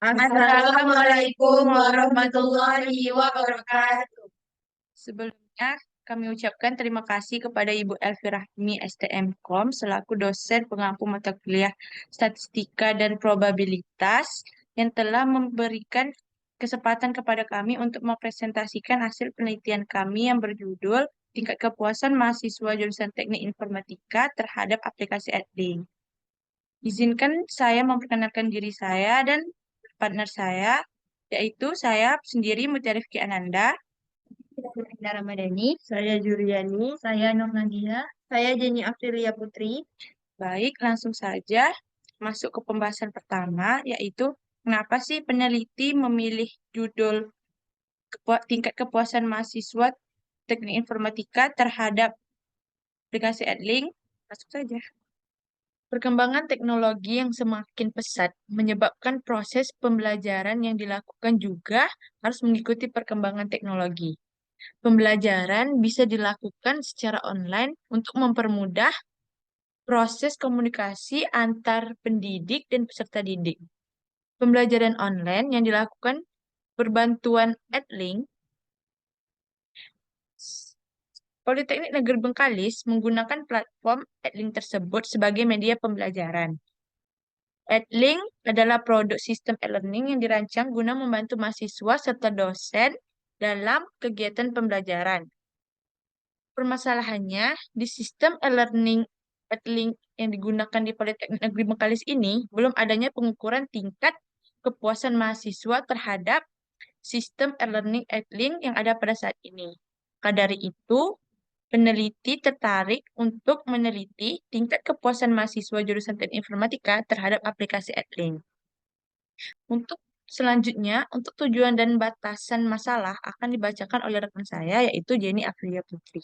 Assalamualaikum warahmatullahi wabarakatuh. Sebelumnya, kami ucapkan terima kasih kepada Ibu Elvi Rahmi STMKOM selaku dosen pengampu mata kuliah Statistika dan Probabilitas yang telah memberikan kesempatan kepada kami untuk mempresentasikan hasil penelitian kami yang berjudul Tingkat Kepuasan Mahasiswa Jurusan Teknik Informatika terhadap Aplikasi Edlink. Izinkan saya memperkenalkan diri saya dan partner saya, yaitu saya sendiri Mutiara Rifki Ananda. Saya Ramadhani, saya Juliani, saya Nur Nadia, saya Jenny Aprilia Putri. Baik, langsung saja masuk ke pembahasan pertama, yaitu kenapa sih peneliti memilih judul tingkat kepuasan mahasiswa teknik informatika terhadap aplikasi Edlink? Masuk saja. Perkembangan teknologi yang semakin pesat menyebabkan proses pembelajaran yang dilakukan juga harus mengikuti perkembangan teknologi. Pembelajaran bisa dilakukan secara online untuk mempermudah proses komunikasi antar pendidik dan peserta didik. Pembelajaran online yang dilakukan berbantuan Edlink, Politeknik Negeri Bengkalis menggunakan platform Edlink tersebut sebagai media pembelajaran. Edlink adalah produk sistem e-learning yang dirancang guna membantu mahasiswa serta dosen dalam kegiatan pembelajaran. Permasalahannya, di sistem e-learning Edlink yang digunakan di Politeknik Negeri Bengkalis ini, belum adanya pengukuran tingkat kepuasan mahasiswa terhadap sistem e-learning Edlink yang ada pada saat ini. Maka dari itu, peneliti tertarik untuk meneliti tingkat kepuasan mahasiswa jurusan Teknik Informatika terhadap aplikasi Edlink. Untuk selanjutnya, untuk tujuan dan batasan masalah akan dibacakan oleh rekan saya, yaitu Jenny Aprilia Putri.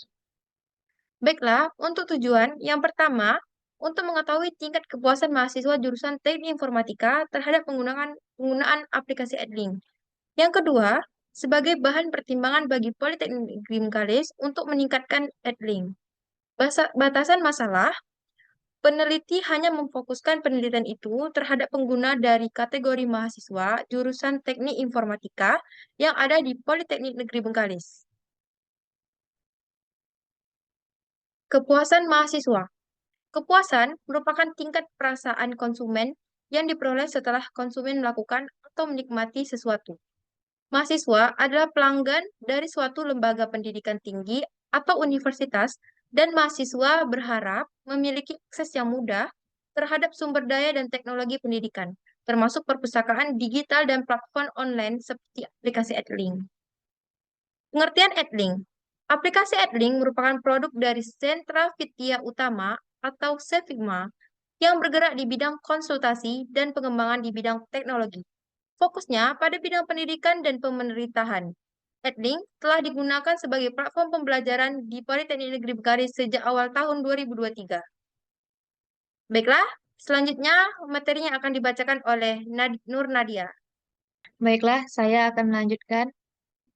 Baiklah, untuk tujuan yang pertama, untuk mengetahui tingkat kepuasan mahasiswa jurusan Teknik Informatika terhadap penggunaan aplikasi Edlink. Yang kedua, sebagai bahan pertimbangan bagi Politeknik Negeri Bengkalis untuk meningkatkan Edlink. Batasan masalah, peneliti hanya memfokuskan penelitian itu terhadap pengguna dari kategori mahasiswa jurusan Teknik Informatika yang ada di Politeknik Negeri Bengkalis. Kepuasan mahasiswa. Kepuasan merupakan tingkat perasaan konsumen yang diperoleh setelah konsumen melakukan atau menikmati sesuatu. Mahasiswa adalah pelanggan dari suatu lembaga pendidikan tinggi atau universitas, dan mahasiswa berharap memiliki akses yang mudah terhadap sumber daya dan teknologi pendidikan, termasuk perpustakaan digital dan platform online seperti aplikasi Edlink. Pengertian Edlink. Aplikasi Edlink merupakan produk dari Sentra Vidya Utama atau Sevigma yang bergerak di bidang konsultasi dan pengembangan di bidang teknologi. Fokusnya pada bidang pendidikan dan pemerintahan. Edlink telah digunakan sebagai platform pembelajaran di Politeknik Negeri Bengkalis sejak awal tahun 2023. Baiklah, selanjutnya materinya akan dibacakan oleh Nur Nadia. Baiklah, saya akan melanjutkan.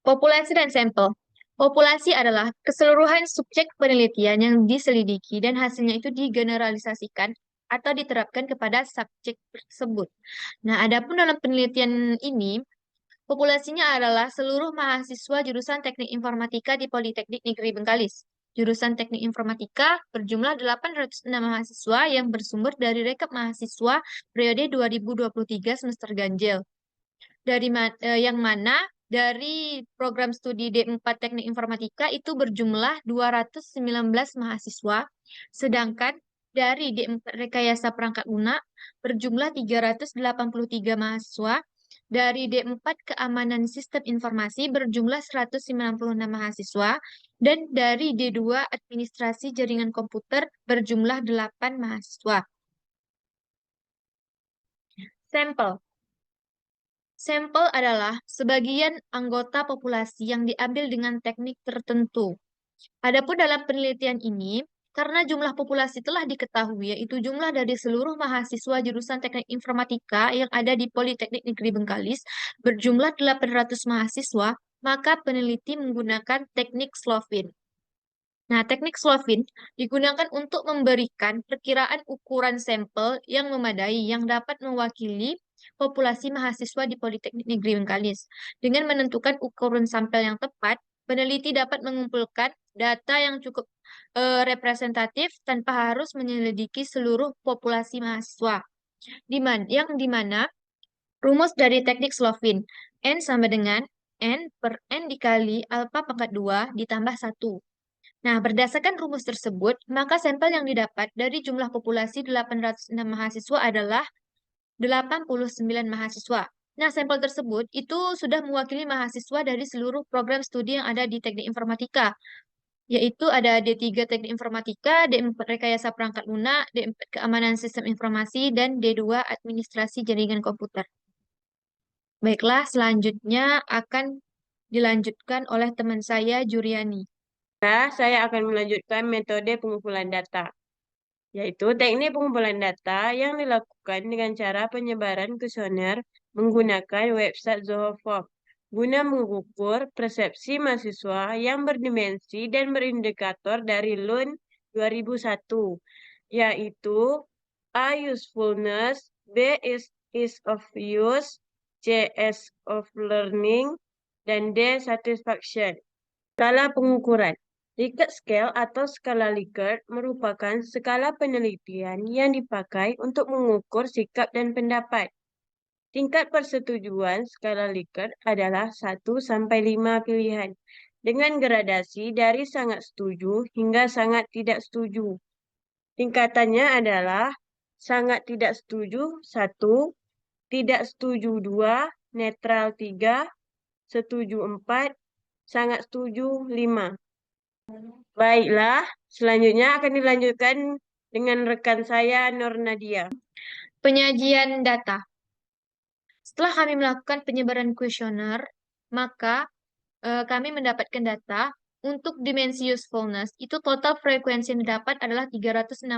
Populasi dan sampel. Populasi adalah keseluruhan subjek penelitian yang diselidiki dan hasilnya itu digeneralisasikan atau diterapkan kepada subjek tersebut. Nah, adapun dalam penelitian ini, populasinya adalah seluruh mahasiswa jurusan Teknik Informatika di Politeknik Negeri Bengkalis. Jurusan Teknik Informatika berjumlah 806 mahasiswa yang bersumber dari rekap mahasiswa periode 2023 semester ganjil. Yang mana dari program studi D4 Teknik Informatika itu berjumlah 219 mahasiswa, sedangkan dari D4 Rekayasa Perangkat Lunak berjumlah 383 mahasiswa, dari D4 Keamanan Sistem Informasi berjumlah 196 mahasiswa, dan dari D2 Administrasi Jaringan Komputer berjumlah 8 mahasiswa. Sampel. Sampel adalah sebagian anggota populasi yang diambil dengan teknik tertentu. Adapun dalam penelitian ini, karena jumlah populasi telah diketahui, yaitu jumlah dari seluruh mahasiswa jurusan Teknik Informatika yang ada di Politeknik Negeri Bengkalis berjumlah 800 mahasiswa, maka peneliti menggunakan teknik Slovin. Nah, teknik Slovin digunakan untuk memberikan perkiraan ukuran sampel yang memadai yang dapat mewakili populasi mahasiswa di Politeknik Negeri Bengkalis. Dengan menentukan ukuran sampel yang tepat, peneliti dapat mengumpulkan data yang cukup representatif tanpa harus menyelidiki seluruh populasi mahasiswa. Yang dimana rumus dari teknik Slovin, N sama dengan N per N dikali alfa pangkat 2 ditambah 1. Nah, berdasarkan rumus tersebut, maka sampel yang didapat dari jumlah populasi 806 mahasiswa adalah 89 mahasiswa. Nah, sampel tersebut itu sudah mewakili mahasiswa dari seluruh program studi yang ada di Teknik Informatika, yaitu ada D3 Teknik Informatika, D4 Rekayasa Perangkat Lunak, D4 Keamanan Sistem Informasi, dan D2 Administrasi Jaringan Komputer. Baiklah, selanjutnya akan dilanjutkan oleh teman saya, Juriani. Saya akan melanjutkan metode pengumpulan data, yaitu teknik pengumpulan data yang dilakukan dengan cara penyebaran kuesioner menggunakan website Zohoform guna mengukur persepsi mahasiswa yang berdimensi dan berindikator dari LUN 2001, yaitu A. Usefulness, B. Ease of use, C. Ease of learning, dan D. Satisfaction. Skala pengukuran. Likert scale atau skala Likert merupakan skala penelitian yang dipakai untuk mengukur sikap dan pendapat. Tingkat persetujuan skala Likert adalah 1 sampai 5 pilihan, dengan gradasi dari sangat setuju hingga sangat tidak setuju. Tingkatannya adalah sangat tidak setuju 1, tidak setuju 2, netral 3, setuju 4, sangat setuju 5. Baiklah, selanjutnya akan dilanjutkan dengan rekan saya, Nur Nadia. Penyajian data. Setelah kami melakukan penyebaran kuesioner, maka kami mendapatkan data untuk dimensi usefulness. Itu total frekuensi yang didapat adalah 368.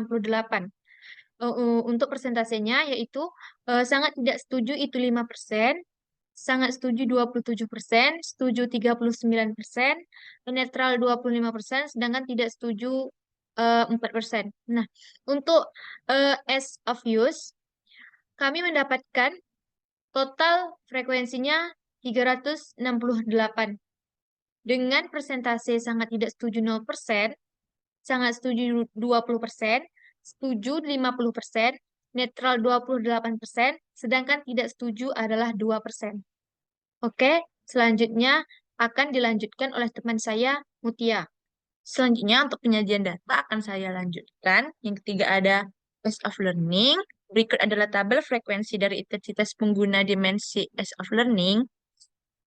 Untuk persentasenya yaitu sangat tidak setuju itu 5%, sangat setuju 27%, setuju 39%, netral 25%, sedangkan tidak setuju 4%. Nah, untuk as of use, kami mendapatkan total frekuensinya 368. Dengan persentase sangat tidak setuju 0%, sangat setuju 20%, setuju 50%, netral 28%, sedangkan tidak setuju adalah 2%. Oke, selanjutnya akan dilanjutkan oleh teman saya, Mutia. Selanjutnya untuk penyajian data akan saya lanjutkan. Yang ketiga ada Ease of Learning. Berikut adalah tabel frekuensi dari intensitas pengguna dimensi Ease of Learning.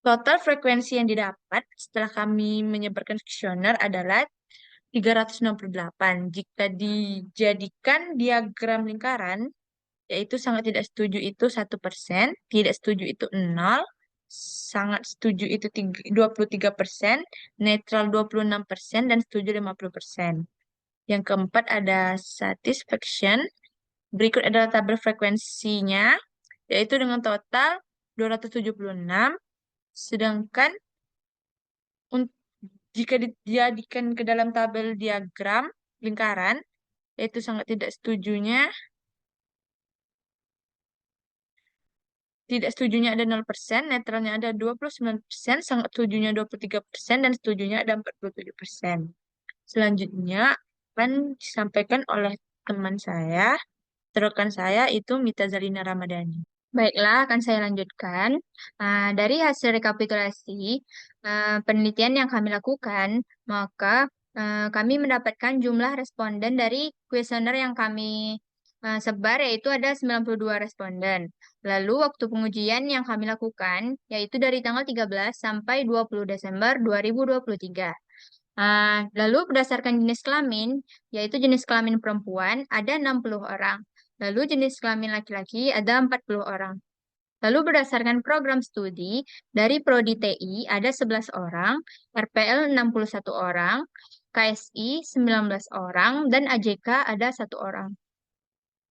Total frekuensi yang didapat setelah kami menyebarkan kuesioner adalah 368. Jika dijadikan diagram lingkaran, yaitu sangat tidak setuju itu 1%, tidak setuju itu 0, sangat setuju itu 23%, netral 26%, dan setuju 50%. Yang keempat ada satisfaction. Berikut adalah tabel frekuensinya, yaitu dengan total 276, sedangkan jika dijadikan ke dalam tabel diagram lingkaran, yaitu sangat tidak setujunya, tidak setujunya ada 0%, netralnya ada 29%, sangat setujunya 23%, dan setujunya ada 47%. Selanjutnya akan disampaikan oleh teman saya, rekan saya itu Mita Zalina Ramadhani. Baiklah, akan saya lanjutkan. Dari hasil rekapitulasi penelitian yang kami lakukan, maka kami mendapatkan jumlah responden dari kuesioner yang kami sebar, yaitu ada 92 responden. Lalu waktu pengujian yang kami lakukan, yaitu dari tanggal 13 sampai 20 Desember 2023. Lalu berdasarkan jenis kelamin, yaitu jenis kelamin perempuan, ada 60 orang. Lalu jenis kelamin laki-laki ada 40 orang. Lalu berdasarkan program studi, dari Prodi TI ada 11 orang, RPL 61 orang, KSI 19 orang, dan AJK ada 1 orang.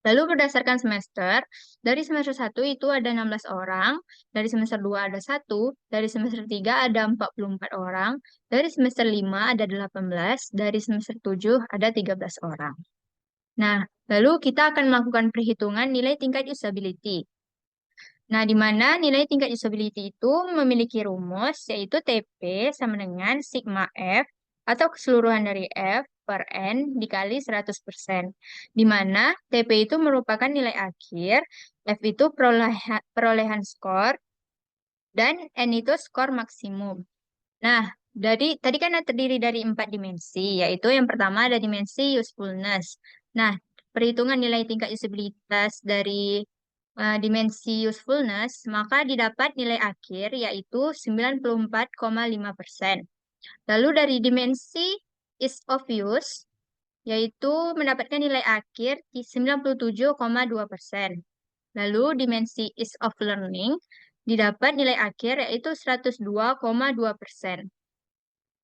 Lalu berdasarkan semester, dari semester 1 itu ada 16 orang, dari semester 2 ada 1, dari semester 3 ada 44 orang, dari semester 5 ada 18, dari semester 7 ada 13 orang. Nah, lalu kita akan melakukan perhitungan nilai tingkat usability. Nah, di mana nilai tingkat usability itu memiliki rumus, yaitu TP sama dengan sigma F atau keseluruhan dari F per N dikali 100%. Di mana TP itu merupakan nilai akhir, F itu perolehan skor, dan N itu skor maksimum. Nah, tadi kan terdiri dari 4 dimensi, yaitu yang pertama ada dimensi usefulness. Nah, perhitungan nilai tingkat usabilitas dari dimensi usefulness, maka didapat nilai akhir yaitu 94,5%. Lalu dari dimensi ease of use, yaitu mendapatkan nilai akhir di 97,2%. Lalu dimensi ease of learning, didapat nilai akhir yaitu 102,2%.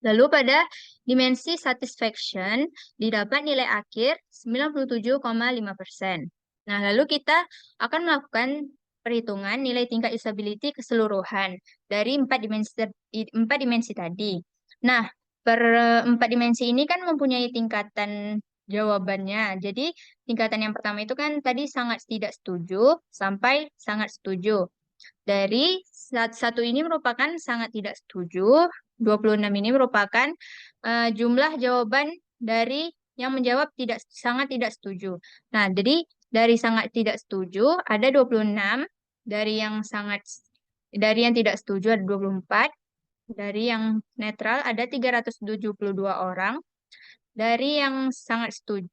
Lalu pada dimensi satisfaction didapat nilai akhir 97,5%. Nah, lalu kita akan melakukan perhitungan nilai tingkat usability keseluruhan dari 4 dimensi tadi. Nah, per 4 dimensi ini kan mempunyai tingkatan jawabannya. Jadi, tingkatan yang pertama itu kan tadi sangat tidak setuju sampai sangat setuju. Dari satu ini merupakan sangat tidak setuju, 26 ini merupakan jumlah jawaban dari yang menjawab sangat tidak setuju. Nah, jadi dari sangat tidak setuju ada 26, dari yang tidak setuju ada 24, dari yang netral ada 372 orang, dari yang setuju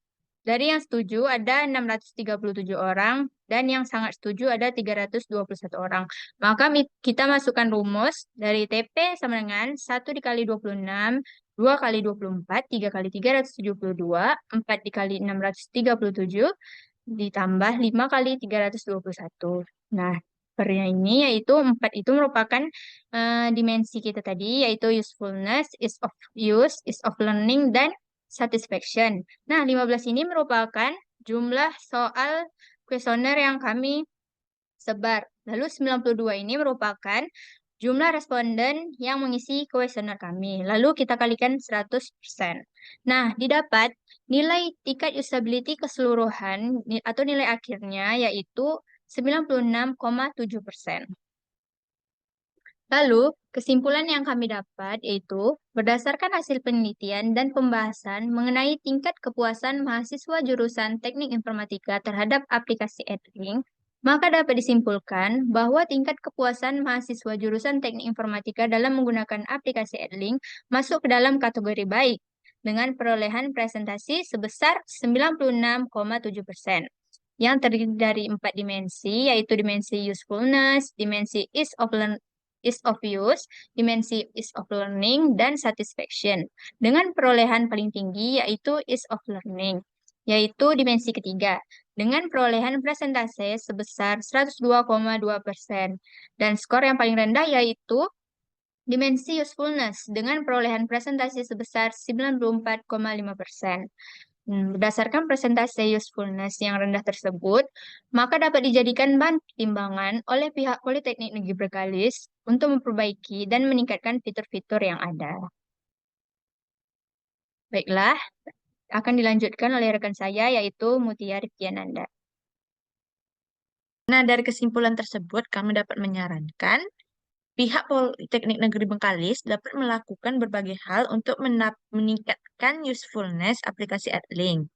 ada 637 orang, dan yang sangat setuju ada 321 orang. Maka kita masukkan rumus dari TP sama dengan 1 dikali 26, 2 kali 24, 3 kali 372, 4 dikali 637, ditambah 5 kali 321. Nah, pernya ini yaitu 4 itu merupakan dimensi kita tadi, yaitu usefulness, ease of use, ease of learning, dan satisfaction. Nah, 15 ini merupakan jumlah soal kuesioner yang kami sebar. Lalu 92 ini merupakan jumlah responden yang mengisi kuesioner kami. Lalu kita kalikan 100%. Nah, didapat nilai tingkat usability keseluruhan atau nilai akhirnya yaitu 96,7%. Lalu, kesimpulan yang kami dapat yaitu berdasarkan hasil penelitian dan pembahasan mengenai tingkat kepuasan mahasiswa jurusan Teknik Informatika terhadap aplikasi EdLink, maka dapat disimpulkan bahwa tingkat kepuasan mahasiswa jurusan Teknik Informatika dalam menggunakan aplikasi EdLink masuk ke dalam kategori baik dengan perolehan presentasi sebesar 96,7%. Yang terdiri dari 4 dimensi, yaitu dimensi usefulness, dimensi ease of use, dimensi ease of learning, dan satisfaction. Dengan perolehan paling tinggi yaitu ease of learning, yaitu dimensi ketiga, dengan perolehan presentase sebesar 102,2%. Dan skor yang paling rendah yaitu dimensi usefulness dengan perolehan presentasi sebesar 94,5%. Berdasarkan presentasi usefulness yang rendah tersebut, maka dapat dijadikan bahan pertimbangan oleh pihak Politeknik Negeri Bengkalis untuk memperbaiki dan meningkatkan fitur-fitur yang ada. Baiklah, akan dilanjutkan oleh rekan saya yaitu Mutia Rifdiananda. Nah, dari kesimpulan tersebut, kami dapat menyarankan pihak Politeknik Negeri Bengkalis dapat melakukan berbagai hal untuk meningkatkan usefulness aplikasi EdLink.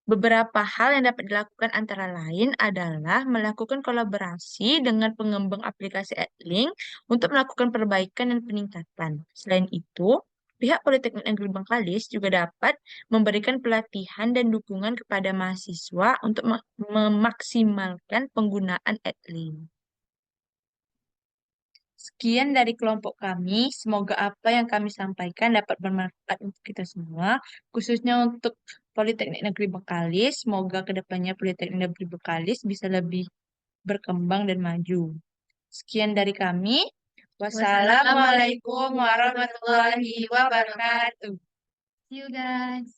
Beberapa hal yang dapat dilakukan antara lain adalah melakukan kolaborasi dengan pengembang aplikasi EdLink untuk melakukan perbaikan dan peningkatan. Selain itu, pihak Politeknik Negeri Bengkalis juga dapat memberikan pelatihan dan dukungan kepada mahasiswa untuk memaksimalkan penggunaan EdLink. Sekian dari kelompok kami. Semoga apa yang kami sampaikan dapat bermanfaat untuk kita semua, khususnya untuk Politeknik Negeri Bengkalis. Semoga kedepannya Politeknik Negeri Bengkalis bisa lebih berkembang dan maju. Sekian dari kami. Wassalamualaikum warahmatullahi wabarakatuh. See you guys.